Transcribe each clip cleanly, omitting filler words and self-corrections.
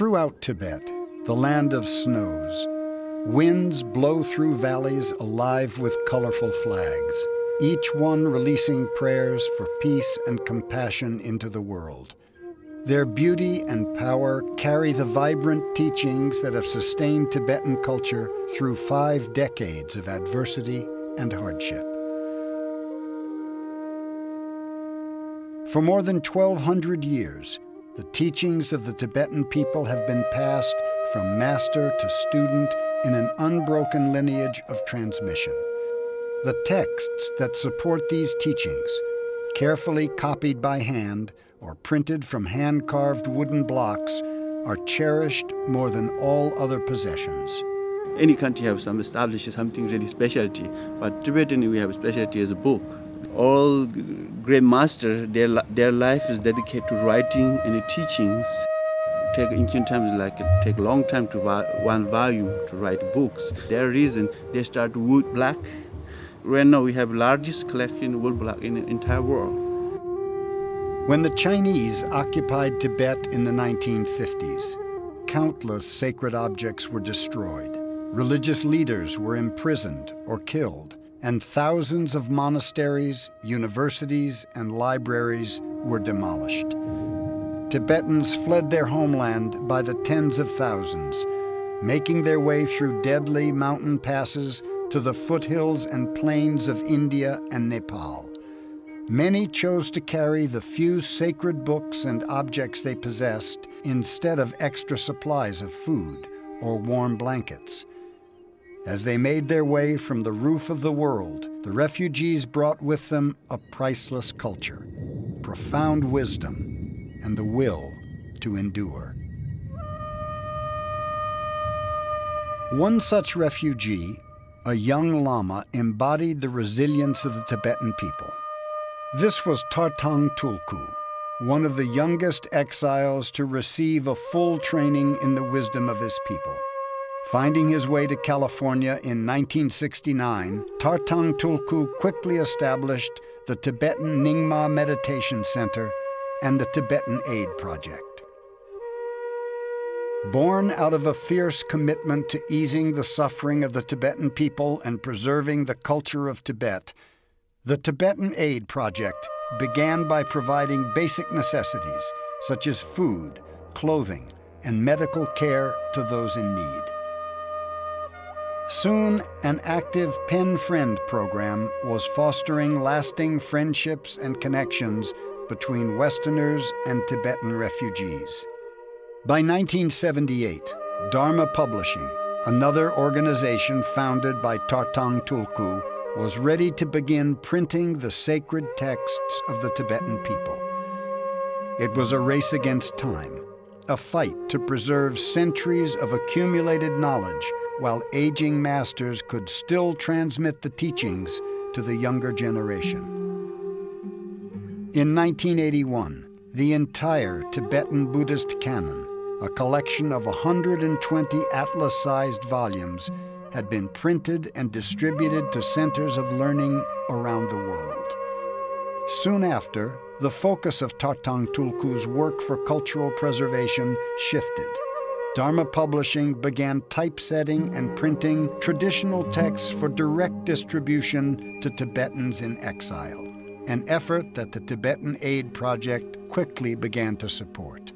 Throughout Tibet, the land of snows, winds blow through valleys alive with colorful flags, each one releasing prayers for peace and compassion into the world. Their beauty and power carry the vibrant teachings that have sustained Tibetan culture through 5 decades of adversity and hardship. For more than 1,200 years, the teachings of the Tibetan people have been passed from master to student in an unbroken lineage of transmission. The texts that support these teachings, carefully copied by hand or printed from hand-carved wooden blocks, are cherished more than all other possessions. Any country has established something really specialty, but Tibetan we have specialty as a book. All great masters, their life is dedicated to writing and teachings. Take ancient times take a long time to one volume to write books. Their reason they start wood block. Right now we have largest collection of wood block in the entire world. When the Chinese occupied Tibet in the 1950s, countless sacred objects were destroyed. Religious leaders were imprisoned or killed, and thousands of monasteries, universities, and libraries were demolished. Tibetans fled their homeland by the tens of thousands, making their way through deadly mountain passes to the foothills and plains of India and Nepal. Many chose to carry the few sacred books and objects they possessed instead of extra supplies of food or warm blankets. As they made their way from the roof of the world, the refugees brought with them a priceless culture, profound wisdom, and the will to endure. One such refugee, a young Lama, embodied the resilience of the Tibetan people. This was Tartang Tulku, one of the youngest exiles to receive a full training in the wisdom of his people. Finding his way to California in 1969, Tartang Tulku quickly established the Tibetan Nyingma Meditation Center and the Tibetan Aid Project. Born out of a fierce commitment to easing the suffering of the Tibetan people and preserving the culture of Tibet, the Tibetan Aid Project began by providing basic necessities such as food, clothing, and medical care to those in need. Soon, an active Pen Friend program was fostering lasting friendships and connections between Westerners and Tibetan refugees. By 1978, Dharma Publishing, another organization founded by Tartang Tulku, was ready to begin printing the sacred texts of the Tibetan people. It was a race against time, a fight to preserve centuries of accumulated knowledge while aging masters could still transmit the teachings to the younger generation. In 1981, the entire Tibetan Buddhist canon, a collection of 120 atlas-sized volumes, had been printed and distributed to centers of learning around the world. Soon after, the focus of Tartang Tulku's work for cultural preservation shifted. Dharma Publishing began typesetting and printing traditional texts for direct distribution to Tibetans in exile, an effort that the Tibetan Aid Project quickly began to support.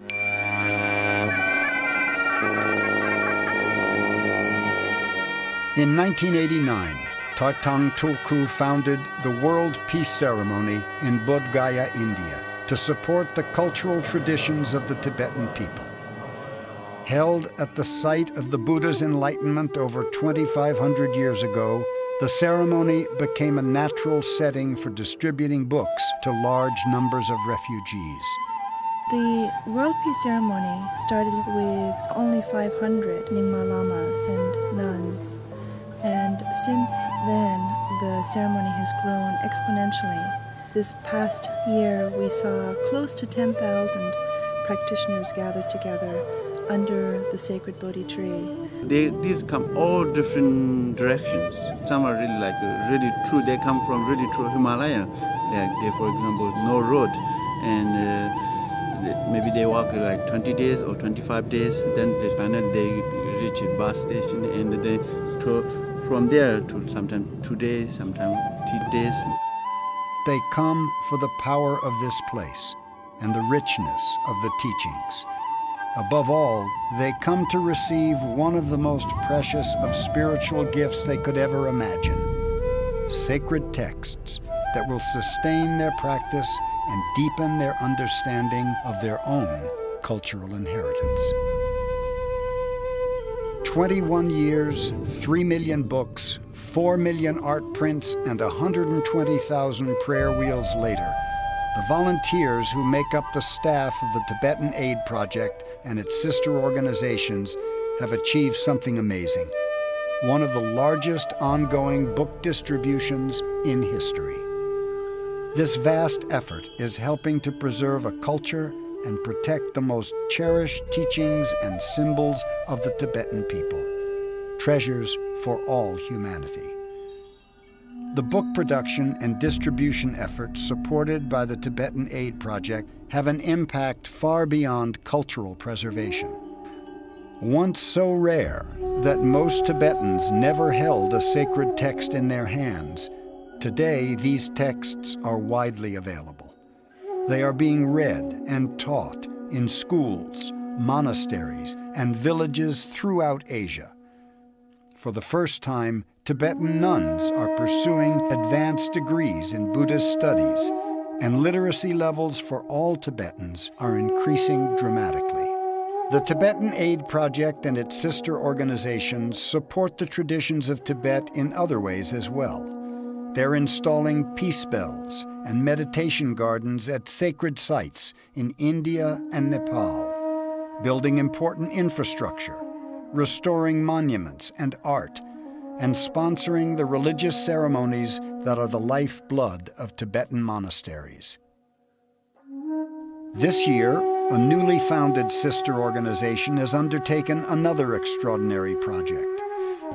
In 1989, Tartang Tulku founded the World Peace Ceremony in Bodh Gaya, India, to support the cultural traditions of the Tibetan people. Held at the site of the Buddha's enlightenment over 2,500 years ago, the ceremony became a natural setting for distributing books to large numbers of refugees. The World Peace Ceremony started with only 500 Nyingma lamas and nuns. And since then, the ceremony has grown exponentially. This past year, we saw close to 10,000 practitioners gathered together under the sacred Bodhi tree. These come all different directions. Some are really true. They come from really true Himalaya. Like, for example, no road, and maybe they walk like 20 days or 25 days. Then finally they reach a bus station, and they from there to sometimes 2 days, sometimes 3 days. They come for the power of this place and the richness of the teachings. Above all, they come to receive one of the most precious of spiritual gifts they could ever imagine: sacred texts that will sustain their practice and deepen their understanding of their own cultural inheritance. 21 years, 3 million books, 4 million art prints, and 120,000 prayer wheels later, the volunteers who make up the staff of the Tibetan Aid Project and its sister organizations have achieved something amazing: one of the largest ongoing book distributions in history. This vast effort is helping to preserve a culture and protect the most cherished teachings and symbols of the Tibetan people, treasures for all humanity. The book production and distribution efforts supported by the Tibetan Aid Project have an impact far beyond cultural preservation. Once so rare that most Tibetans never held a sacred text in their hands, today these texts are widely available. They are being read and taught in schools, monasteries, and villages throughout Asia. For the first time, Tibetan nuns are pursuing advanced degrees in Buddhist studies, and literacy levels for all Tibetans are increasing dramatically. The Tibetan Aid Project and its sister organizations support the traditions of Tibet in other ways as well. They're installing peace bells and meditation gardens at sacred sites in India and Nepal, building important infrastructure, restoring monuments and art, and sponsoring the religious ceremonies that are the lifeblood of Tibetan monasteries. This year, a newly founded sister organization has undertaken another extraordinary project.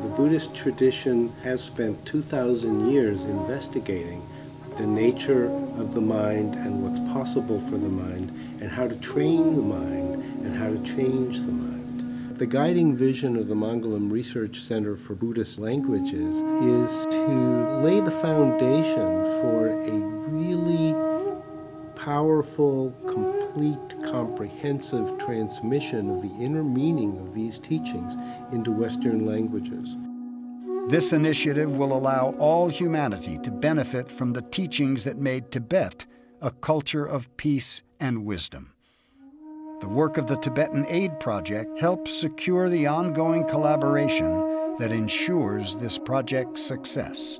The Buddhist tradition has spent 2,000 years investigating the nature of the mind and what's possible for the mind, and how to train the mind and how to change the mind. The guiding vision of the Mangalam Research Center for Buddhist Languages is to lay the foundation for a really powerful, complete, comprehensive transmission of the inner meaning of these teachings into Western languages. This initiative will allow all humanity to benefit from the teachings that made Tibet a culture of peace and wisdom. The work of the Tibetan Aid Project helps secure the ongoing collaboration that ensures this project's success.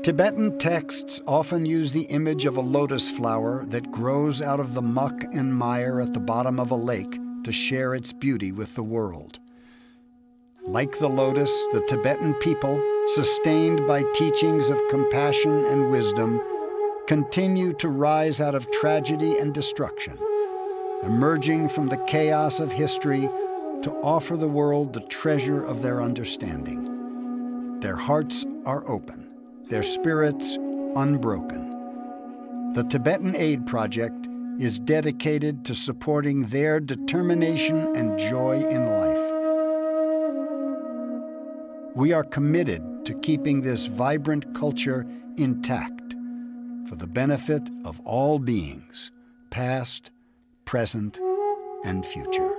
Tibetan texts often use the image of a lotus flower that grows out of the muck and mire at the bottom of a lake to share its beauty with the world. Like the lotus, the Tibetan people, sustained by teachings of compassion and wisdom, continue to rise out of tragedy and destruction, emerging from the chaos of history to offer the world the treasure of their understanding. Their hearts are open, their spirits unbroken. The Tibetan Aid Project is dedicated to supporting their determination and joy in life. We are committed to keeping this vibrant culture intact for the benefit of all beings, past, present, and future.